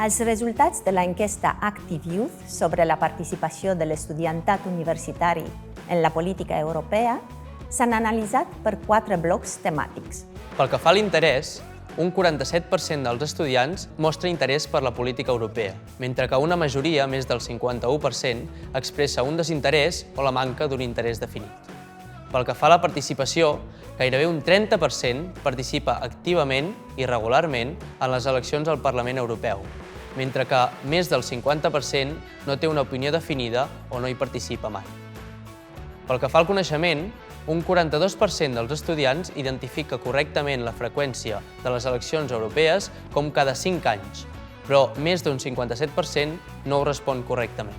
Els resultats de l'enquesta Active Youth sobre la participació de l'estudiantat universitari en la política europea s'han analitzat per 4 blocs temàtics. Pel que fa a l'interès, un 47% dels estudiants mostra interès per la política europea, mentre que una majoria, més del 51%, expressa un desinterès o la manca d'un interès definit. Pel que fa a la participació, gairebé un 30% participa activament i regularment en les eleccions al Parlament Europeu, mentre que més del 50% no té una opinió definida o no hi participa mai. Pel que fa al coneixement, un 42% dels estudiants identifica correctament la freqüència de les eleccions europees com cada 5 anys, però més d'un 57% no ho respon correctament.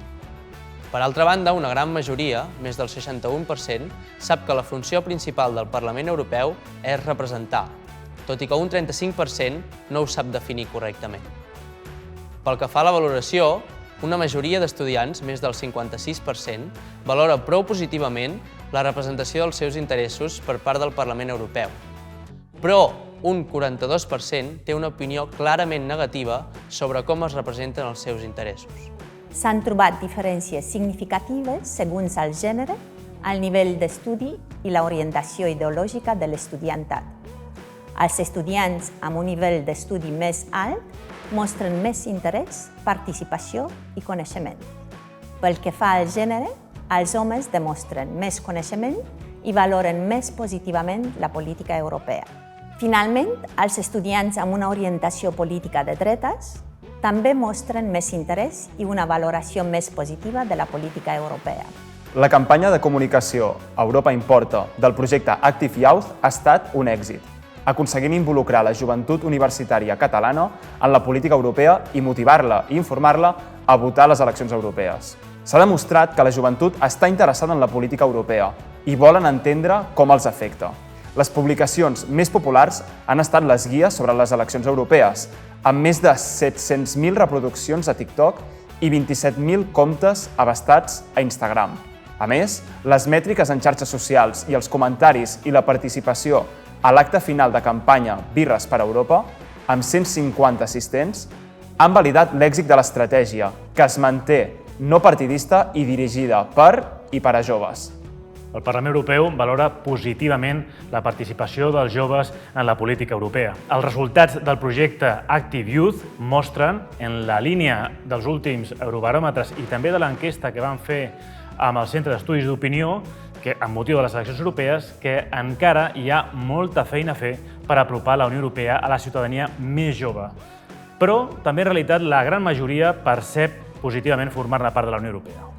Per altra banda, una gran majoria, més del 61%, sap que la funció principal del Parlament Europeu és representar, tot i que un 35% no ho sap definir correctament. Pel que fa a la valoració, una majoria d'estudiants, més del 56%, valora prou positivament la representació dels seus interessos per part del Parlament Europeu. Però un 42% té una opinió clarament negativa sobre com es representen els seus interessos. S'han trobat diferències significatives segons el gènere, el nivell d'estudi i l'orientació ideològica de l'estudiantat. Els estudiants amb un nivell d'estudi més alt mostren més interès, participació i coneixement. Pel que fa al gènere, els homes demostren més coneixement i valoren més positivament la política europea. Finalment, els estudiants amb una orientació política de dretes també mostren més interès i una valoració més positiva de la política europea. La campanya de comunicació Europa Importa del projecte Active Youth ha estat un èxit, aconseguint involucrar la joventut universitària catalana en la política europea i motivar-la i informar-la a votar a les eleccions europees. S'ha demostrat que la joventut està interessada en la política europea i volen entendre com els afecta. Les publicacions més populars han estat les guies sobre les eleccions europees, amb més de 700.000 reproduccions a TikTok i 27.000 comptes abastats a Instagram. A més, les mètriques en xarxes socials i els comentaris i la participació a l'acte final de campanya Birres per Europa, amb 150 assistents, han validat l'èxit de l'estratègia, que es manté no partidista i dirigida per i per a joves. El Parlament Europeu valora positivament la participació dels joves en la política europea. Els resultats del projecte Active Youth mostren, en la línia dels últims eurobaròmetres i també de l'enquesta que van fer amb el Centre d'Estudis d'Opinió, que amb motiu de les eleccions europees, que encara hi ha molta feina a fer per apropar la Unió Europea a la ciutadania més jove. Però també en realitat la gran majoria percep positivament formar-ne part de la Unió Europea.